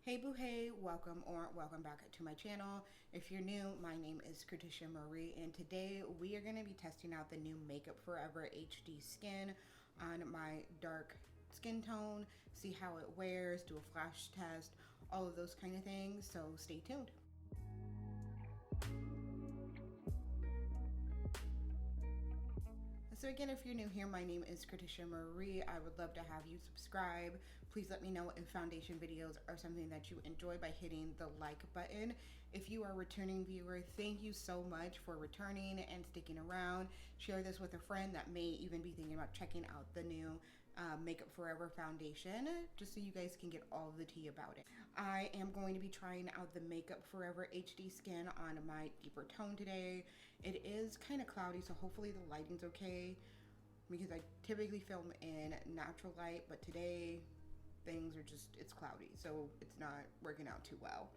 Hey boo hey, welcome or welcome back to my channel. If you're new, my name is Katisha Marie and today we are going to be testing out the new MakeUpForever HD Skin on my dark skin tone, see how it wears, do a flash test, all of those kind of things, so stay tuned. So again, if you're new here, my name is Katisha Marie. I would love to have you subscribe. Please let me know if foundation videos are something that you enjoy by hitting the like button. If you are a returning viewer, thank you so much for returning and sticking around. Share this with a friend that may even be thinking about checking out the new MakeUpForever foundation, just so you guys can get all the tea about it. I am going to be trying out the MakeUpForever HD Skin on my deeper tone today. It is kind of cloudy, so hopefully the lighting's okay, because I typically film in natural light, but today things are just, it's cloudy, so it's not working out too well.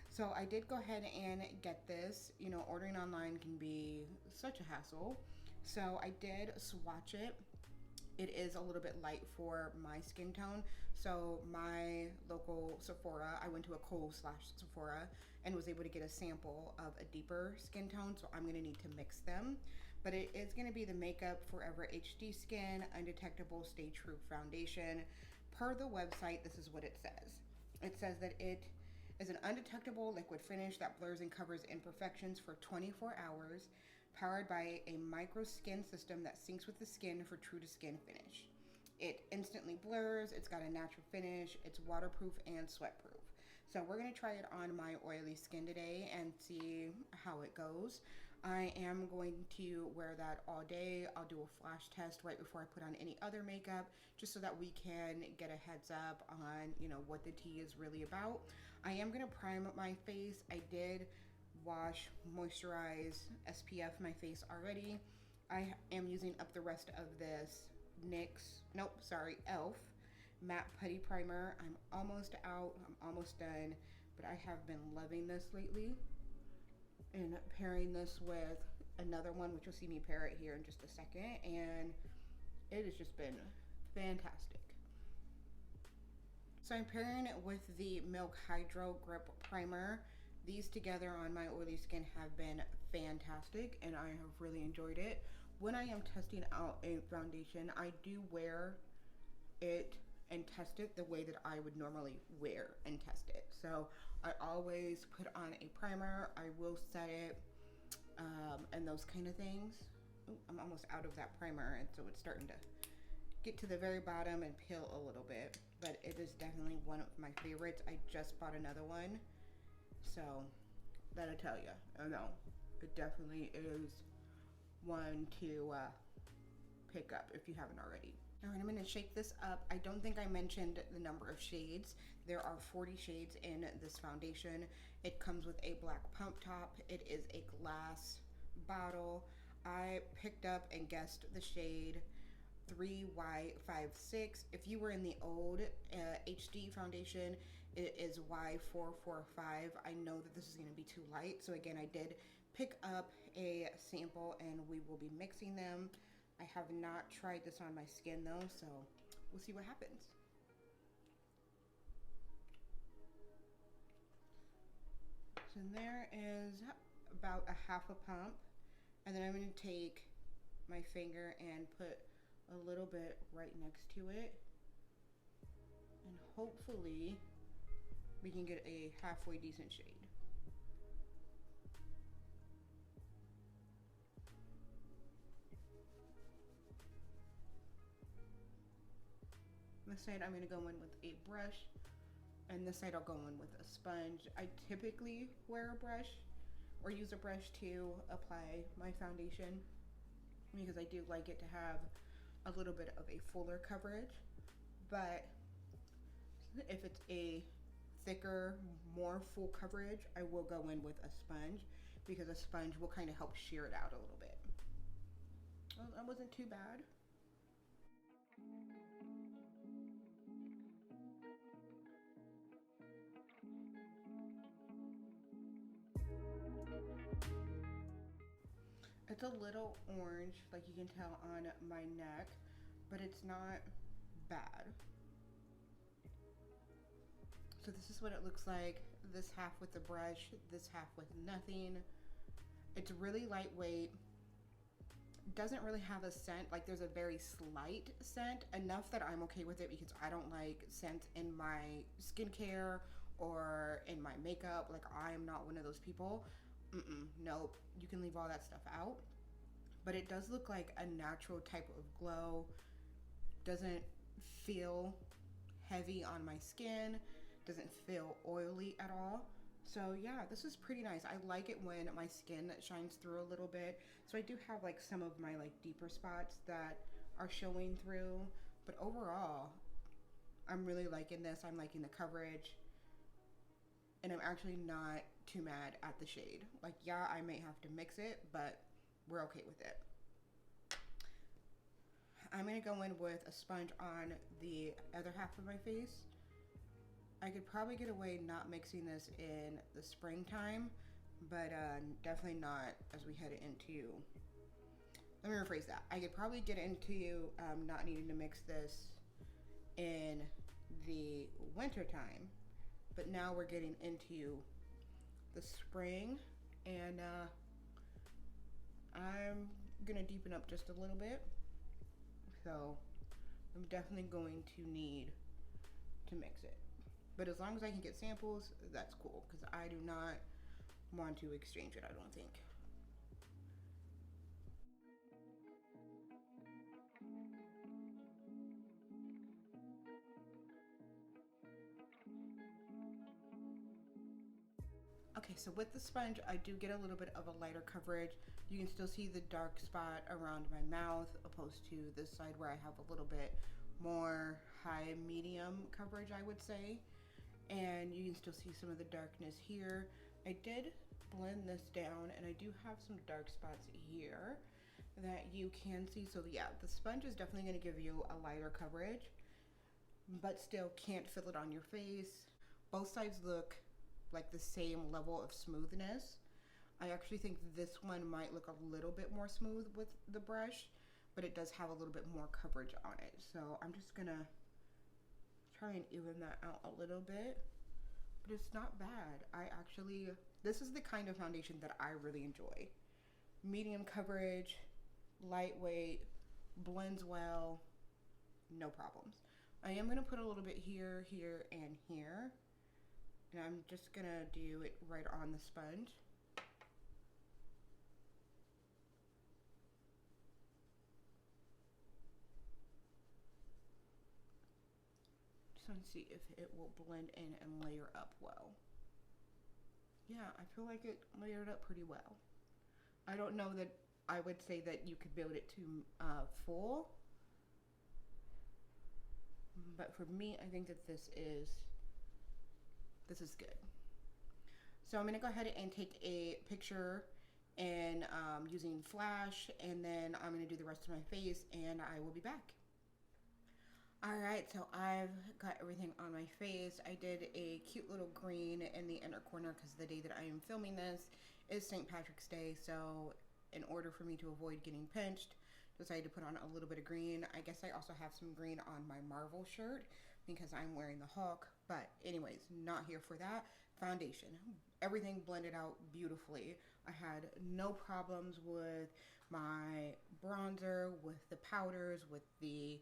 So I did go ahead and get this. You know, ordering online can be such a hassle. So I did swatch it. It is a little bit light for my skin tone. So my local Sephora, I went to a Kohl's/Sephora and was able to get a sample of a deeper skin tone. So I'm gonna need to mix them. But it is gonna be the MakeUpForever HD Skin Undetectable Stay True Foundation. Per the website, this is what it says. It says that it is an undetectable liquid finish that blurs and covers imperfections for 24 hours, powered by a micro skin system that syncs with the skin for true to skin finish. It instantly blurs, it's got a natural finish, it's waterproof and sweatproof. So we're gonna try it on my oily skin today and see how it goes. I am going to wear that all day. I'll do a flash test right before I put on any other makeup, just so that we can get a heads up on, you know, what the tea is really about. I am gonna prime my face. I did wash, moisturize, SPF my face already. I am using up the rest of this ELF matte putty primer. I'm almost out, I'm almost done, but I have been loving this lately. And pairing this with another one, which you'll see me pair it here in just a second, and it has just been fantastic. So I'm pairing it with the Milk Hydro Grip Primer. These together on my oily skin have been fantastic and I have really enjoyed it. When I am testing out a foundation, I do wear it and test it the way that I would normally wear and test it. So I always put on a primer, I will set it, and those kind of things. Ooh, I'm almost out of that primer, and so it's starting to get to the very bottom and peel a little bit, but it is definitely one of my favorites. I just bought another one, so that'll tell you. I know, it definitely is one to pick up if you haven't already. All right, I'm gonna shake this up. I don't think I mentioned the number of shades. There are 40 shades in this foundation. It comes with a black pump top. It is a glass bottle. I picked up and guessed the shade 3Y56. If you were in the old HD foundation, it is Y445. I know that this is gonna be too light, so again, I did pick up a sample and we will be mixing them. I have not tried this on my skin though, so we'll see what happens. So there is about a half a pump, and then I'm going to take my finger and put a little bit right next to it, and hopefully we can get a halfway decent shade. This side I'm going to go in with a brush, and this side I'll go in with a sponge. I typically wear a brush or use a brush to apply my foundation because I do like it to have a little bit of a fuller coverage, but if it's a thicker, more full coverage, I will go in with a sponge because a sponge will kind of help shear it out a little bit. Well, that wasn't too bad. It's a little orange, like you can tell on my neck, but it's not bad. So this is what it looks like. This half with the brush, this half with nothing. It's really lightweight. Doesn't really have a scent. Like, there's a very slight scent, enough that I'm okay with it because I don't like scents in my skincare or in my makeup. Like, I am not one of those people. Nope. You can leave all that stuff out. But it does look like a natural type of glow. Doesn't feel heavy on my skin. Doesn't feel oily at all. So yeah, this is pretty nice. I like it when my skin shines through a little bit. So I do have like some of my like deeper spots that are showing through, but overall, I'm really liking this. I'm liking the coverage, and I'm actually not too mad at the shade. Like, yeah, I may have to mix it, but we're okay with it. I'm gonna go in with a sponge on the other half of my face. I could probably get away not mixing this in the springtime, but definitely not as we head into, let me rephrase that. I could probably get into not needing to mix this in the winter time, but now we're getting into the spring, and I'm gonna deepen up just a little bit. So I'm definitely going to need to mix it. But as long as I can get samples, that's cool, because I do not want to exchange it, I don't think. Okay, so with the sponge, I do get a little bit of a lighter coverage. You can still see the dark spot around my mouth, opposed to this side where I have a little bit more high medium coverage, I would say. And you can still see some of the darkness here. I did blend this down, and I do have some dark spots here that you can see. So yeah, the sponge is definitely going to give you a lighter coverage, but still can't feel it on your face. Both sides look like the same level of smoothness. I actually think this one might look a little bit more smooth with the brush, but it does have a little bit more coverage on it. So I'm just gonna try and even that out a little bit, but it's not bad. This is the kind of foundation that I really enjoy. Medium coverage, lightweight, blends well, no problems. I am gonna put a little bit here, here, and here, and I'm just gonna do it right on the sponge. And see if it will blend in and layer up well. Yeah, I feel like it layered up pretty well. I don't know that I would say that you could build it to full, but for me, I think that this is good. So I'm gonna go ahead and take a picture and using flash, and then I'm gonna do the rest of my face, and I will be back. Alright, so I've got everything on my face. I did a cute little green in the inner corner because the day that I am filming this is St. Patrick's Day, so in order for me to avoid getting pinched, decided to put on a little bit of green. I guess I also have some green on my Marvel shirt because I'm wearing the Hulk, but anyways, not here for that. Foundation. Everything blended out beautifully. I had no problems with my bronzer, with the powders, with the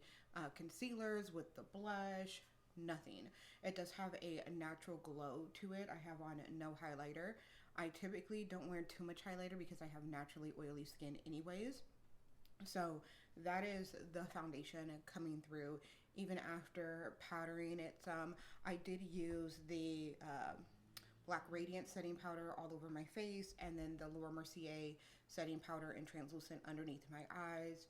concealers, with the blush, nothing. It does have a natural glow to it. I have on no highlighter. I typically don't wear too much highlighter because I have naturally oily skin anyways. So that is the foundation coming through even after powdering it some. I did use the Black Radiant setting powder all over my face, and then the Laura Mercier setting powder in translucent underneath my eyes.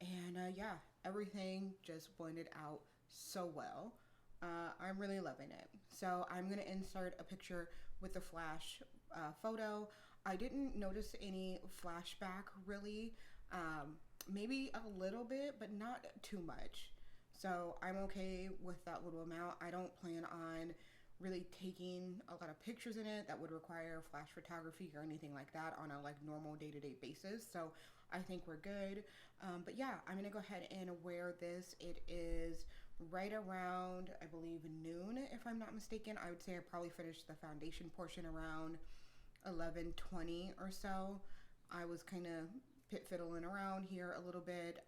And yeah, everything just blended out so well. I'm really loving it. So I'm going to insert a picture with the flash photo. I didn't notice any flashback really. Maybe a little bit, but not too much. So I'm okay with that little amount. I don't plan on really taking a lot of pictures in it that would require flash photography or anything like that on a like normal day-to-day basis. So I think we're good. But yeah, I'm gonna go ahead and wear this. It is right around, I believe, noon, if I'm not mistaken. I would say I probably finished the foundation portion around 11:20 or so. I was kind of fiddling around here a little bit.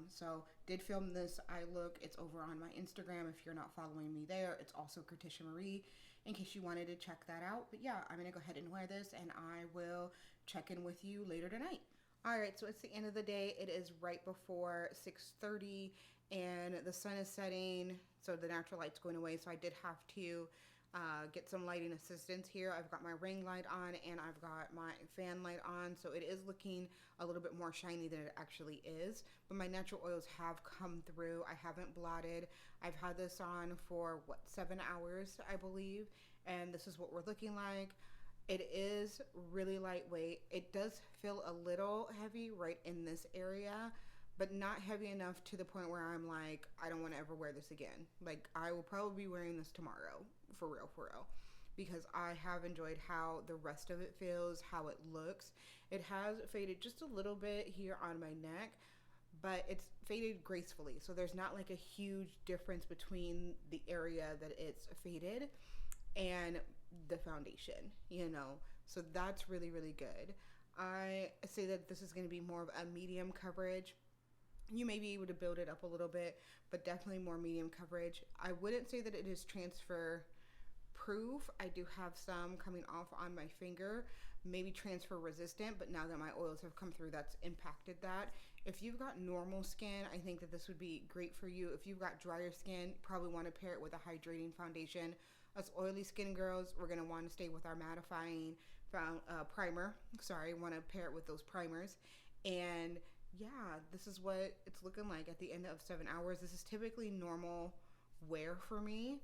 So did film this eye look. It's over on my Instagram. If you're not following me there, it's also Katisha Marie, in case you wanted to check that out. But yeah, I'm gonna go ahead and wear this, and I will check in with you later tonight. All right, so it's the end of the day. It is right before 6:30, and the sun is setting, so the natural light's going away. So I did have to get some lighting assistance here. I've got my ring light on and I've got my fan light on, so it is looking a little bit more shiny than it actually is. But my natural oils have come through. I haven't blotted. I've had this on for 7 hours, I believe, and this is what we're looking like. It is really lightweight. It does feel a little heavy right in this area, but not heavy enough to the point where I'm like, I don't want to ever wear this again. Like, I will probably be wearing this tomorrow, for real, because I have enjoyed how the rest of it feels, how it looks. It has faded just a little bit here on my neck, but it's faded gracefully. So there's not like a huge difference between the area that it's faded and the foundation, you know. So that's really, really good. I say that this is going to be more of a medium coverage. You may be able to build it up a little bit, but definitely more medium coverage. I wouldn't say that it is transfer proof. I do have some coming off on my finger, maybe transfer resistant, but now that my oils have come through, that's impacted that. If you've got normal skin, I think that this would be great for you. If you've got drier skin, probably want to pair it with a hydrating foundation. Us oily skin girls, we're going to want to stay with our mattifying primer. Want to pair it with those primers. And yeah, this is what it's looking like at the end of 7 hours. This is typically normal wear for me.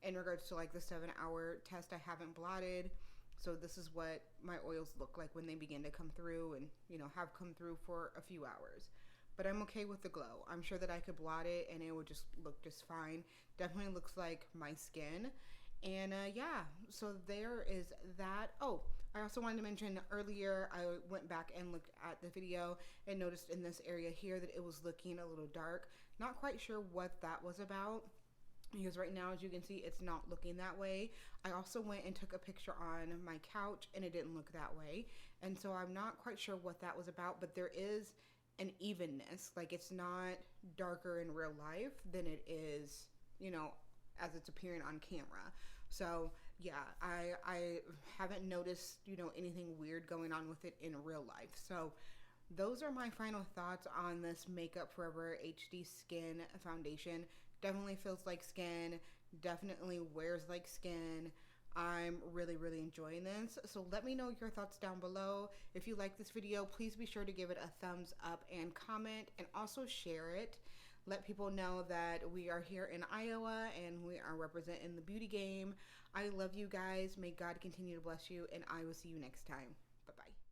In regards to like the 7-hour test, I haven't blotted. So this is what my oils look like when they begin to come through and, you know, have come through for a few hours. But I'm okay with the glow. I'm sure that I could blot it and it would just look just fine. Definitely looks like my skin. And yeah, so there is that. Oh, I also wanted to mention earlier, I went back and looked at the video and noticed in this area here that it was looking a little dark. Not quite sure what that was about, because right now, as you can see, it's not looking that way. I also went and took a picture on my couch and it didn't look that way. And so I'm not quite sure what that was about, but there is an evenness. Like, it's not darker in real life than it is, you know, as it's appearing on camera. So yeah, I haven't noticed, you know, anything weird going on with it in real life. So those are my final thoughts on this MakeUpForever HD Skin Foundation. Definitely feels like skin, definitely wears like skin. I'm really, really enjoying this. So let me know your thoughts down below. If you like this video, please be sure to give it a thumbs up and comment, and also share it. Let people know that we are here in Iowa and we are representing the beauty game. I love you guys. May God continue to bless you, and I will see you next time. Bye-bye.